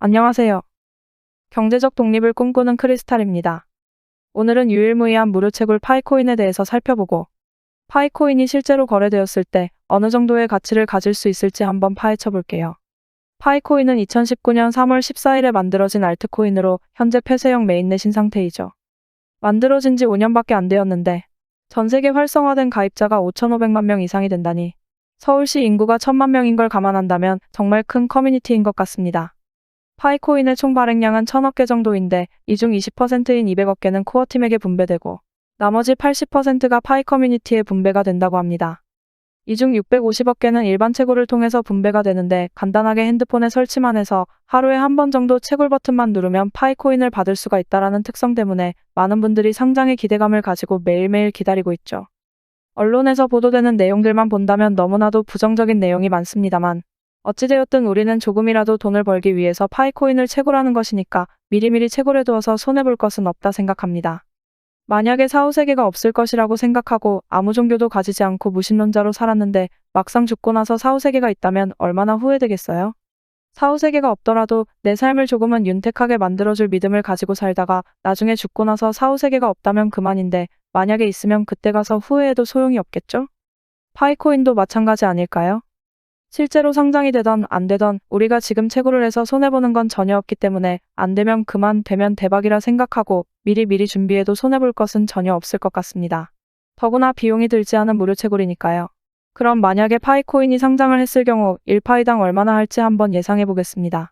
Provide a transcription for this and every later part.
안녕하세요. 경제적 독립을 꿈꾸는 크리스탈입니다. 오늘은 유일무이한 무료채굴 파이코인에 대해서 살펴보고, 파이코인이 실제로 거래되었을 때 어느 정도의 가치를 가질 수 있을지 한번 파헤쳐 볼게요. 파이코인은 2019년 3월 14일에 만들어진 알트코인으로 현재 폐쇄형 메인넷인 상태이죠. 만들어진 지 5년밖에 안 되었는데, 전 세계 활성화된 가입자가 5,500만 명 이상이 된다니, 서울시 인구가 1,000만 명인 걸 감안한다면 정말 큰 커뮤니티인 것 같습니다. 파이코인의 총 발행량은 1,000억 개 정도인데 이 중 20%인 200억 개는 코어팀에게 분배되고 나머지 80%가 파이 커뮤니티에 분배가 된다고 합니다. 이 중 650억 개는 일반 채굴을 통해서 분배가 되는데 간단하게 핸드폰에 설치만 해서 하루에 한 번 정도 채굴 버튼만 누르면 파이코인을 받을 수가 있다라는 특성 때문에 많은 분들이 상장의 기대감을 가지고 매일매일 기다리고 있죠. 언론에서 보도되는 내용들만 본다면 너무나도 부정적인 내용이 많습니다만 어찌되었든 우리는 조금이라도 돈을 벌기 위해서 파이코인을 채굴하는 것이니까 미리미리 채굴해두어서 손해볼 것은 없다 생각합니다. 만약에 사후세계가 없을 것이라고 생각하고 아무 종교도 가지지 않고 무신론자로 살았는데 막상 죽고 나서 사후세계가 있다면 얼마나 후회되겠어요? 사후세계가 없더라도 내 삶을 조금은 윤택하게 만들어줄 믿음을 가지고 살다가 나중에 죽고 나서 사후세계가 없다면 그만인데 만약에 있으면 그때 가서 후회해도 소용이 없겠죠? 파이코인도 마찬가지 아닐까요? 실제로 상장이 되던 안 되던 우리가 지금 채굴을 해서 손해보는 건 전혀 없기 때문에 안 되면 그만, 되면 대박이라 생각하고 미리미리 준비해도 손해볼 것은 전혀 없을 것 같습니다. 더구나 비용이 들지 않은 무료 채굴이니까요. 그럼 만약에 파이코인이 상장을 했을 경우 1파이당 얼마나 할지 한번 예상해 보겠습니다.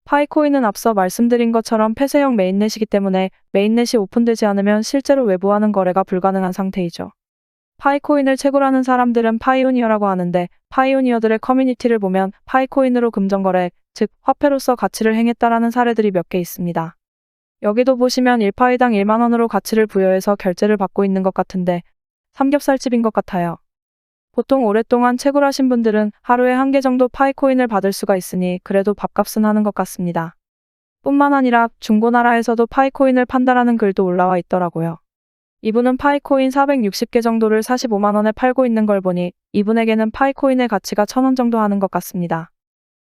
파이코인은 앞서 말씀드린 것처럼 폐쇄형 메인넷이기 때문에 메인넷이 오픈되지 않으면 실제로 외부와는 거래가 불가능한 상태이죠. 파이코인을 채굴하는 사람들은 파이오니어라고 하는데 파이오니어들의 커뮤니티를 보면 파이코인으로 금전거래, 즉 화폐로서 가치를 행했다라는 사례들이 몇 개 있습니다. 여기도 보시면 1파이당 1만 원으로 가치를 부여해서 결제를 받고 있는 것 같은데 삼겹살집인 것 같아요. 보통 오랫동안 채굴하신 분들은 하루에 한 개 정도 파이코인을 받을 수가 있으니 그래도 밥값은 하는 것 같습니다. 뿐만 아니라 중고나라에서도 파이코인을 판다라는 글도 올라와 있더라고요. 이분은 파이코인 460개 정도를 45만 원에 팔고 있는 걸 보니 이분에게는 파이코인의 가치가 1,000원 정도 하는 것 같습니다.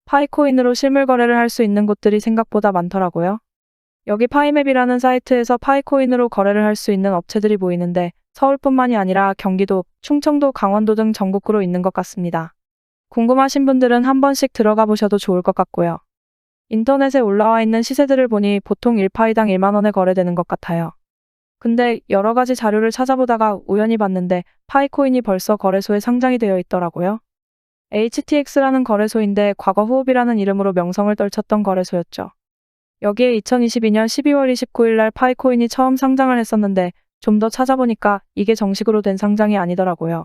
파이코인으로 실물 거래를 할 수 있는 곳들이 생각보다 많더라고요. 여기 파이맵이라는 사이트에서 파이코인으로 거래를 할 수 있는 업체들이 보이는데 서울뿐만이 아니라 경기도, 충청도, 강원도 등 전국구로 있는 것 같습니다. 궁금하신 분들은 한 번씩 들어가 보셔도 좋을 것 같고요. 인터넷에 올라와 있는 시세들을 보니 보통 1파이당 1만 원에 거래되는 것 같아요. 근데 여러 가지 자료를 찾아보다가 우연히 봤는데 파이코인이 벌써 거래소에 상장이 되어 있더라고요. HTX라는 거래소인데 과거 후업이라는 이름으로 명성을 떨쳤던 거래소였죠. 여기에 2022년 12월 29일 날 파이코인이 처음 상장을 했었는데 좀 더 찾아보니까 이게 정식으로 된 상장이 아니더라고요.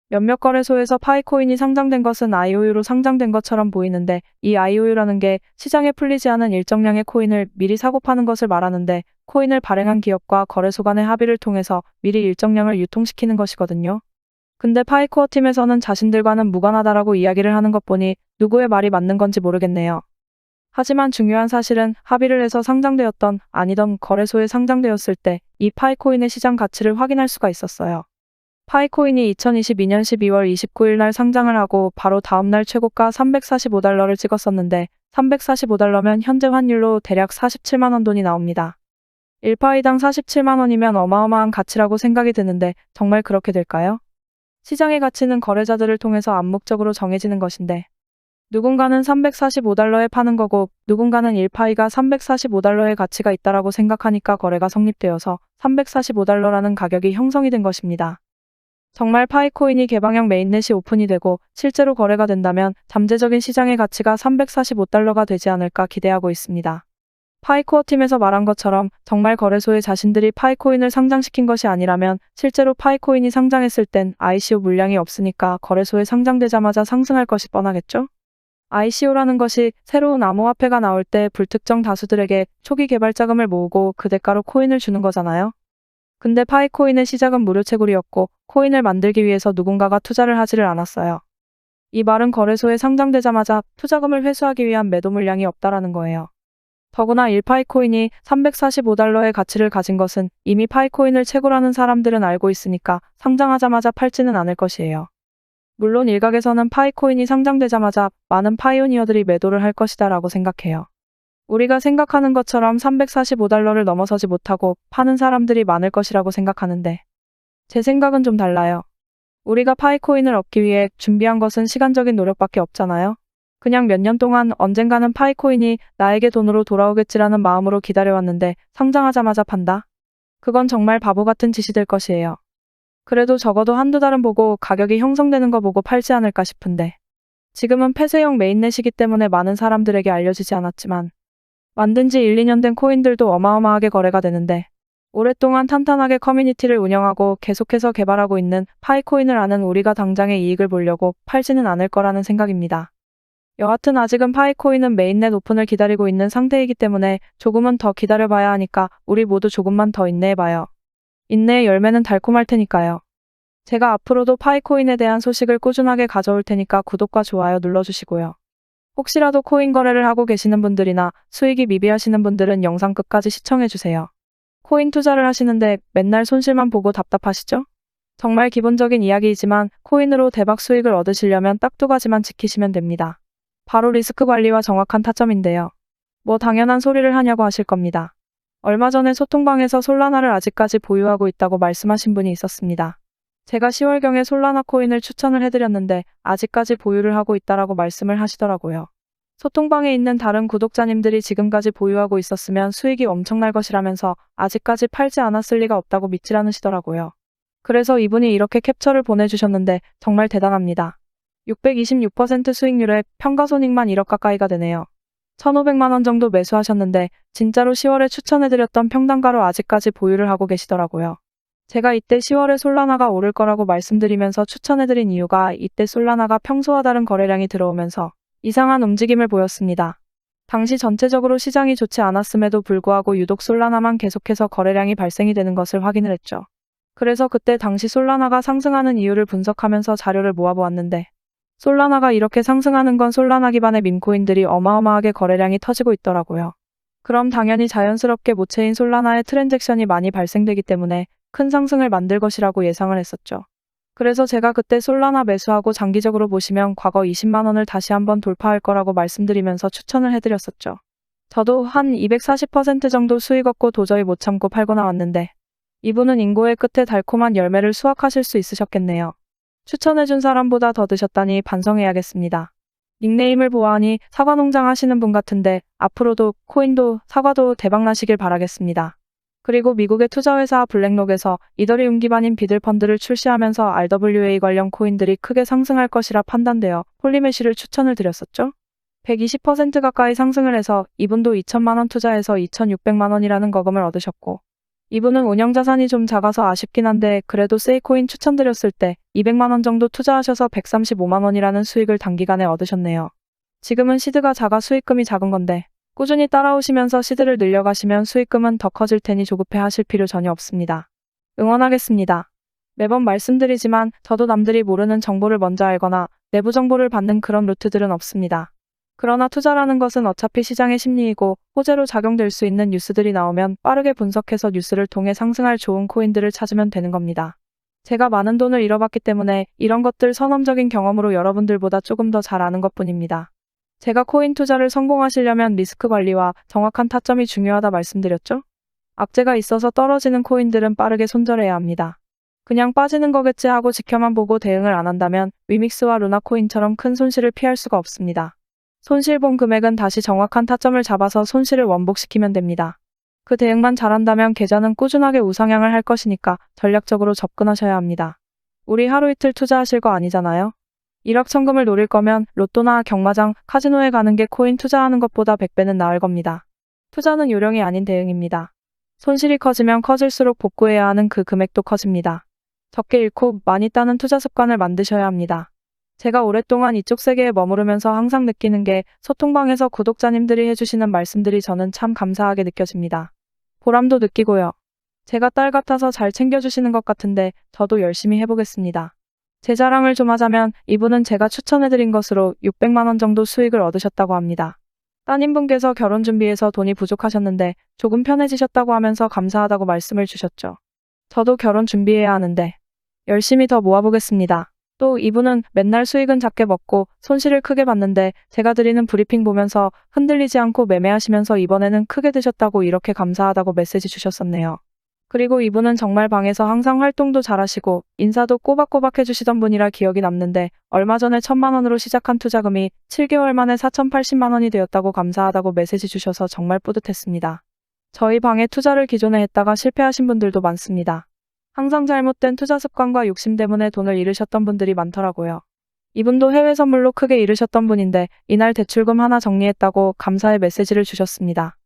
몇몇 거래소에서 파이코인이 상장된 것은 IOU로 상장된 것처럼 보이는데 이 IOU라는 게 시장에 풀리지 않은 일정량의 코인을 미리 사고 파는 것을 말하는데 코인을 발행한 기업과 거래소 간의 합의를 통해서 미리 일정량을 유통시키는 것이거든요. 근데 파이코어 팀에서는 자신들과는 무관하다라고 이야기를 하는 것 보니 누구의 말이 맞는 건지 모르겠네요. 하지만 중요한 사실은 합의를 해서 상장되었던 아니던 거래소에 상장되었을 때 이 파이코인의 시장 가치를 확인할 수가 있었어요. 파이코인이 2022년 12월 29일 날 상장을 하고 바로 다음날 최고가 345달러를 찍었었는데 345달러면 현재 환율로 대략 47만 원 돈이 나옵니다. 1파이당 47만 원이면 어마어마한 가치라고 생각이 드는데 정말 그렇게 될까요? 시장의 가치는 거래자들을 통해서 암묵적으로 정해지는 것인데 누군가는 345달러에 파는 거고 누군가는 1파이가 345달러의 가치가 있다라고 생각하니까 거래가 성립되어서 345달러라는 가격이 형성이 된 것입니다. 정말 파이코인이 개방형 메인넷이 오픈이 되고 실제로 거래가 된다면 잠재적인 시장의 가치가 345달러가 되지 않을까 기대하고 있습니다. 파이코어 팀에서 말한 것처럼 정말 거래소에 자신들이 파이코인을 상장시킨 것이 아니라면 실제로 파이코인이 상장했을 땐 ICO 물량이 없으니까 거래소에 상장되자마자 상승할 것이 뻔하겠죠? ICO라는 것이 새로운 암호화폐가 나올 때 불특정 다수들에게 초기 개발 자금을 모으고 그 대가로 코인을 주는 거잖아요. 근데 파이코인의 시작은 무료 채굴이었고 코인을 만들기 위해서 누군가가 투자를 하지를 않았어요. 이 말은 거래소에 상장되자마자 투자금을 회수하기 위한 매도 물량이 없다라는 거예요. 더구나 1파이코인이 345달러의 가치를 가진 것은 이미 파이코인을 채굴하는 사람들은 알고 있으니까 상장하자마자 팔지는 않을 것이에요. 물론 일각에서는 파이코인이 상장되자마자 많은 파이오니어들이 매도를 할 것이다 라고 생각해요. 우리가 생각하는 것처럼 $345를 넘어서지 못하고 파는 사람들이 많을 것이라고 생각하는데 제 생각은 좀 달라요. 우리가 파이코인을 얻기 위해 준비한 것은 시간적인 노력밖에 없잖아요. 그냥 몇 년 동안 언젠가는 파이코인이 나에게 돈으로 돌아오겠지라는 마음으로 기다려왔는데 상장하자마자 판다? 그건 정말 바보 같은 짓이 될 것이에요. 그래도 적어도 한두 달은 보고 가격이 형성되는 거 보고 팔지 않을까 싶은데 지금은 폐쇄형 메인넷이기 때문에 많은 사람들에게 알려지지 않았지만 만든 지 1, 2년 된 코인들도 어마어마하게 거래가 되는데 오랫동안 탄탄하게 커뮤니티를 운영하고 계속해서 개발하고 있는 파이코인을 아는 우리가 당장의 이익을 보려고 팔지는 않을 거라는 생각입니다. 여하튼 아직은 파이코인은 메인넷 오픈을 기다리고 있는 상태이기 때문에 조금은 더 기다려봐야 하니까 우리 모두 조금만 더 인내해봐요. 인내의 열매는 달콤할 테니까요. 제가 앞으로도 파이코인에 대한 소식을 꾸준하게 가져올 테니까 구독과 좋아요 눌러주시고요. 혹시라도 코인 거래를 하고 계시는 분들이나 수익이 미비하시는 분들은 영상 끝까지 시청해주세요. 코인 투자를 하시는데 맨날 손실만 보고 답답하시죠? 정말 기본적인 이야기이지만 코인으로 대박 수익을 얻으시려면 딱 두 가지만 지키시면 됩니다. 바로 리스크 관리와 정확한 타점인데요. 뭐 당연한 소리를 하냐고 하실 겁니다. 얼마 전에 소통방에서 솔라나를 아직까지 보유하고 있다고 말씀하신 분이 있었습니다. 제가 10월경에 솔라나 코인을 추천을 해드렸는데 아직까지 보유를 하고 있다라고 말씀을 하시더라고요. 소통방에 있는 다른 구독자님들이 지금까지 보유하고 있었으면 수익이 엄청날 것이라면서 아직까지 팔지 않았을 리가 없다고 믿질 않으시더라고요. 그래서 이분이 이렇게 캡처를 보내주셨는데 정말 대단합니다. 626% 수익률에 평가손익만 1억 가까이가 되네요. 1,500만 원 정도 매수하셨는데 진짜로 10월에 추천해드렸던 평단가로 아직까지 보유를 하고 계시더라고요. 제가 이때 10월에 솔라나가 오를 거라고 말씀드리면서 추천해드린 이유가 이때 솔라나가 평소와 다른 거래량이 들어오면서 이상한 움직임을 보였습니다. 당시 전체적으로 시장이 좋지 않았음에도 불구하고 유독 솔라나만 계속해서 거래량이 발생이 되는 것을 확인을 했죠. 그래서 그때 당시 솔라나가 상승하는 이유를 분석하면서 자료를 모아보았는데 솔라나가 이렇게 상승하는 건 솔라나 기반의 밈코인들이 어마어마하게 거래량이 터지고 있더라고요. 그럼 당연히 자연스럽게 모체인 솔라나의 트랜잭션이 많이 발생되기 때문에 큰 상승을 만들 것이라고 예상을 했었죠. 그래서 제가 그때 솔라나 매수하고 장기적으로 보시면 과거 20만 원을 다시 한번 돌파할 거라고 말씀드리면서 추천을 해드렸었죠. 저도 한 240% 정도 수익 얻고 도저히 못 참고 팔고 나왔는데 이분은 인고의 끝에 달콤한 열매를 수확하실 수 있으셨겠네요. 추천해준 사람보다 더 드셨다니 반성해야겠습니다. 닉네임을 보아하니 사과농장 하시는 분 같은데 앞으로도 코인도 사과도 대박나시길 바라겠습니다. 그리고 미국의 투자회사 블랙록에서 이더리움 기반인 비들펀드를 출시하면서 RWA 관련 코인들이 크게 상승할 것이라 판단되어 홀리메쉬를 추천을 드렸었죠. 120% 가까이 상승을 해서 이분도 2천만 원 투자해서 2,600만 원이라는 거금을 얻으셨고 이분은 운영자산이 좀 작아서 아쉽긴 한데 그래도 세이코인 추천드렸을 때 200만 원 정도 투자하셔서 135만 원이라는 수익을 단기간에 얻으셨네요. 지금은 시드가 작아 수익금이 작은 건데 꾸준히 따라오시면서 시드를 늘려가시면 수익금은 더 커질 테니 조급해 하실 필요 전혀 없습니다. 응원하겠습니다. 매번 말씀드리지만 저도 남들이 모르는 정보를 먼저 알거나 내부 정보를 받는 그런 루트들은 없습니다. 그러나 투자라는 것은 어차피 시장의 심리이고 호재로 작용될 수 있는 뉴스들이 나오면 빠르게 분석해서 뉴스를 통해 상승할 좋은 코인들을 찾으면 되는 겁니다. 제가 많은 돈을 잃어봤기 때문에 이런 것들 선험적인 경험으로 여러분들보다 조금 더 잘 아는 것뿐입니다. 제가 코인 투자를 성공하시려면 리스크 관리와 정확한 타점이 중요하다 말씀드렸죠? 악재가 있어서 떨어지는 코인들은 빠르게 손절해야 합니다. 그냥 빠지는 거겠지 하고 지켜만 보고 대응을 안 한다면 위믹스와 루나 코인처럼 큰 손실을 피할 수가 없습니다. 손실 본 금액은 다시 정확한 타점을 잡아서 손실을 원복시키면 됩니다. 그 대응만 잘한다면 계좌는 꾸준하게 우상향을 할 것이니까 전략적으로 접근하셔야 합니다. 우리 하루 이틀 투자하실 거 아니잖아요? 일확천금을 노릴 거면 로또나 경마장, 카지노에 가는 게 코인 투자하는 것보다 100배는 나을 겁니다. 투자는 요령이 아닌 대응입니다. 손실이 커지면 커질수록 복구해야 하는 그 금액도 커집니다. 적게 잃고 많이 따는 투자 습관을 만드셔야 합니다. 제가 오랫동안 이쪽 세계에 머무르면서 항상 느끼는 게 소통방에서 구독자님들이 해주시는 말씀들이 저는 참 감사하게 느껴집니다. 보람도 느끼고요. 제가 딸 같아서 잘 챙겨주시는 것 같은데 저도 열심히 해보겠습니다. 제 자랑을 좀 하자면 이분은 제가 추천해드린 것으로 600만 원 정도 수익을 얻으셨다고 합니다. 따님분께서 결혼 준비해서 돈이 부족하셨는데 조금 편해지셨다고 하면서 감사하다고 말씀을 주셨죠. 저도 결혼 준비해야 하는데 열심히 더 모아보겠습니다. 또 이분은 맨날 수익은 작게 먹고 손실을 크게 봤는데 제가 드리는 브리핑 보면서 흔들리지 않고 매매하시면서 이번에는 크게 드셨다고 이렇게 감사하다고 메시지 주셨었네요. 그리고 이분은 정말 방에서 항상 활동도 잘하시고 인사도 꼬박꼬박 해주시던 분이라 기억이 남는데 얼마 전에 1,000만 원으로 시작한 투자금이 7개월 만에 4,080만 원이 되었다고 감사하다고 메시지 주셔서 정말 뿌듯했습니다. 저희 방에 투자를 기존에 했다가 실패하신 분들도 많습니다. 항상 잘못된 투자 습관과 욕심 때문에 돈을 잃으셨던 분들이 많더라고요. 이분도 해외 선물로 크게 잃으셨던 분인데 이날 대출금 하나 정리했다고 감사의 메시지를 주셨습니다.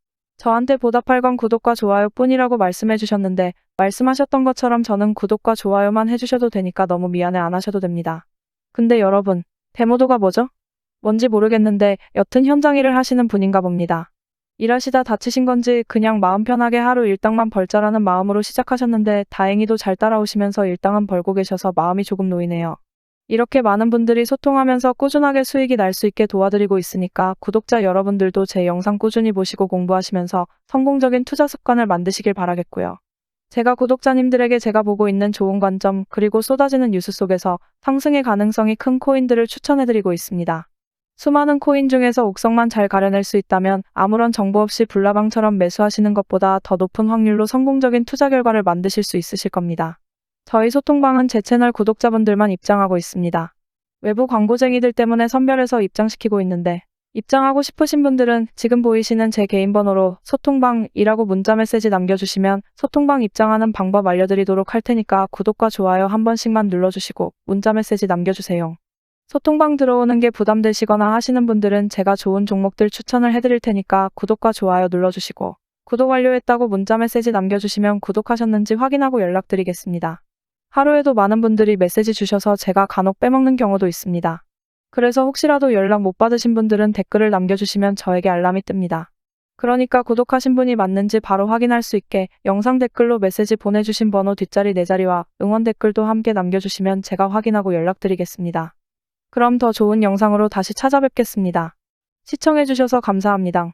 저한테 보답할 건 구독과 좋아요 뿐이라고 말씀해 주셨는데 말씀하셨던 것처럼 저는 구독과 좋아요만 해주셔도 되니까 너무 미안해 안 하셔도 됩니다. 근데 여러분, 데모도가 뭐죠? 뭔지 모르겠는데 여튼 현장 일을 하시는 분인가 봅니다. 일하시다 다치신 건지 그냥 마음 편하게 하루 일당만 벌자라는 마음으로 시작하셨는데 다행히도 잘 따라오시면서 일당은 벌고 계셔서 마음이 조금 놓이네요. 이렇게 많은 분들이 소통하면서 꾸준하게 수익이 날 수 있게 도와드리고 있으니까 구독자 여러분들도 제 영상 꾸준히 보시고 공부하시면서 성공적인 투자 습관을 만드시길 바라겠고요. 제가 구독자님들에게 제가 보고 있는 좋은 관점 그리고 쏟아지는 뉴스 속에서 상승의 가능성이 큰 코인들을 추천해드리고 있습니다. 수많은 코인 중에서 옥석만 잘 가려낼 수 있다면 아무런 정보 없이 불나방처럼 매수하시는 것보다 더 높은 확률로 성공적인 투자 결과를 만드실 수 있으실 겁니다. 저희 소통방은 제 채널 구독자분들만 입장하고 있습니다. 외부 광고쟁이들 때문에 선별해서 입장시키고 있는데 입장하고 싶으신 분들은 지금 보이시는 제 개인 번호로 소통방이라고 문자 메시지 남겨주시면 소통방 입장하는 방법 알려드리도록 할 테니까 구독과 좋아요 한 번씩만 눌러주시고 문자 메시지 남겨주세요. 소통방 들어오는 게 부담되시거나 하시는 분들은 제가 좋은 종목들 추천을 해드릴 테니까 구독과 좋아요 눌러주시고 구독 완료했다고 문자 메시지 남겨주시면 구독하셨는지 확인하고 연락드리겠습니다. 하루에도 많은 분들이 메시지 주셔서 제가 간혹 빼먹는 경우도 있습니다. 그래서 혹시라도 연락 못 받으신 분들은 댓글을 남겨주시면 저에게 알람이 뜹니다. 그러니까 구독하신 분이 맞는지 바로 확인할 수 있게 영상 댓글로 메시지 보내주신 번호 뒷자리 4자리와 응원 댓글도 함께 남겨주시면 제가 확인하고 연락드리겠습니다. 그럼 더 좋은 영상으로 다시 찾아뵙겠습니다. 시청해주셔서 감사합니다.